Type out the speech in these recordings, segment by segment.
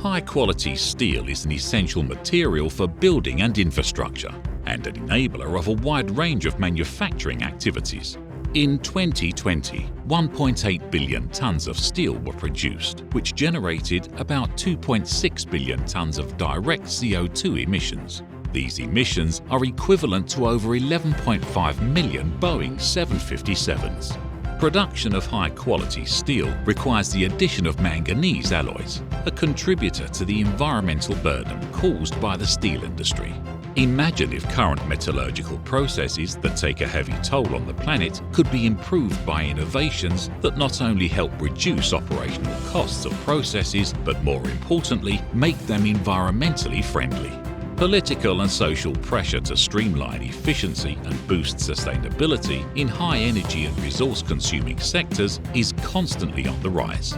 High-quality steel is an essential material for building and infrastructure, and an enabler of a wide range of manufacturing activities. In 2020, 1.8 billion tons of steel were produced, which generated about 2.6 billion tons of direct CO2 emissions. These emissions are equivalent to over 11.5 million Boeing 757's. Production of high-quality steel requires the addition of manganese alloys, a contributor to the environmental burden caused by the steel industry. Imagine if current metallurgical processes that take a heavy toll on the planet could be improved by innovations that not only help reduce operational costs of processes, but more importantly, make them environmentally friendly. Political and social pressure to streamline efficiency and boost sustainability in high energy and resource-consuming sectors is constantly on the rise.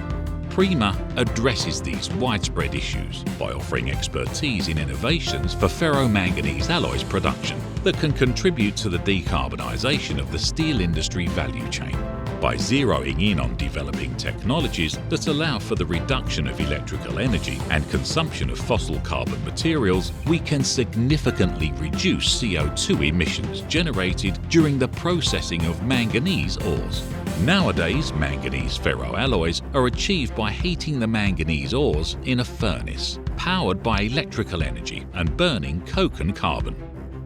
PreMa addresses these widespread issues by offering expertise in innovations for ferromanganese alloys production that can contribute to the decarbonisation of the steel industry value chain. By zeroing in on developing technologies that allow for the reduction of electrical energy and consumption of fossil carbon materials, we can significantly reduce CO2 emissions generated during the processing of manganese ores. Nowadays, manganese ferroalloys are achieved by heating the manganese ores in a furnace, powered by electrical energy and burning coke and carbon.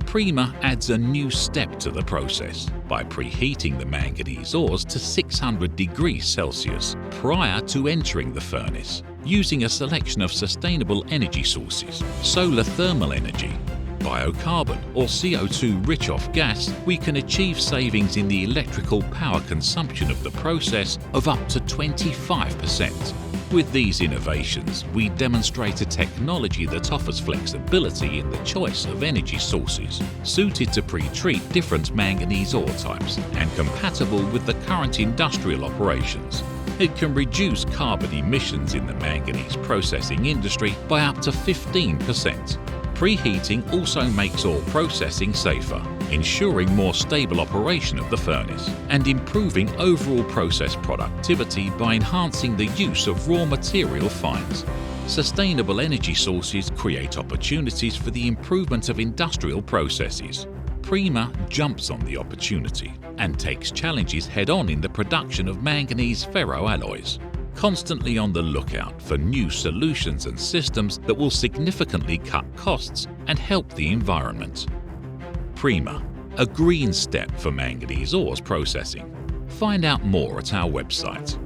PreMa adds a new step to the process by preheating the manganese ores to 600 degrees Celsius prior to entering the furnace, using a selection of sustainable energy sources: solar thermal energy, biocarbon or CO2-rich off gas. We can achieve savings in the electrical power consumption of the process of up to 25%. With these innovations, we demonstrate a technology that offers flexibility in the choice of energy sources, suited to pre-treat different manganese ore types and compatible with the current industrial operations. It can reduce carbon emissions in the manganese processing industry by up to 15%. Preheating also makes ore processing safer, ensuring more stable operation of the furnace and improving overall process productivity by enhancing the use of raw material fines. Sustainable energy sources create opportunities for the improvement of industrial processes. PreMa jumps on the opportunity and takes challenges head-on in the production of manganese ferroalloys, constantly on the lookout for new solutions and systems that will significantly cut costs and help the environment. PreMa, a green step for manganese ores processing. Find out more at our website.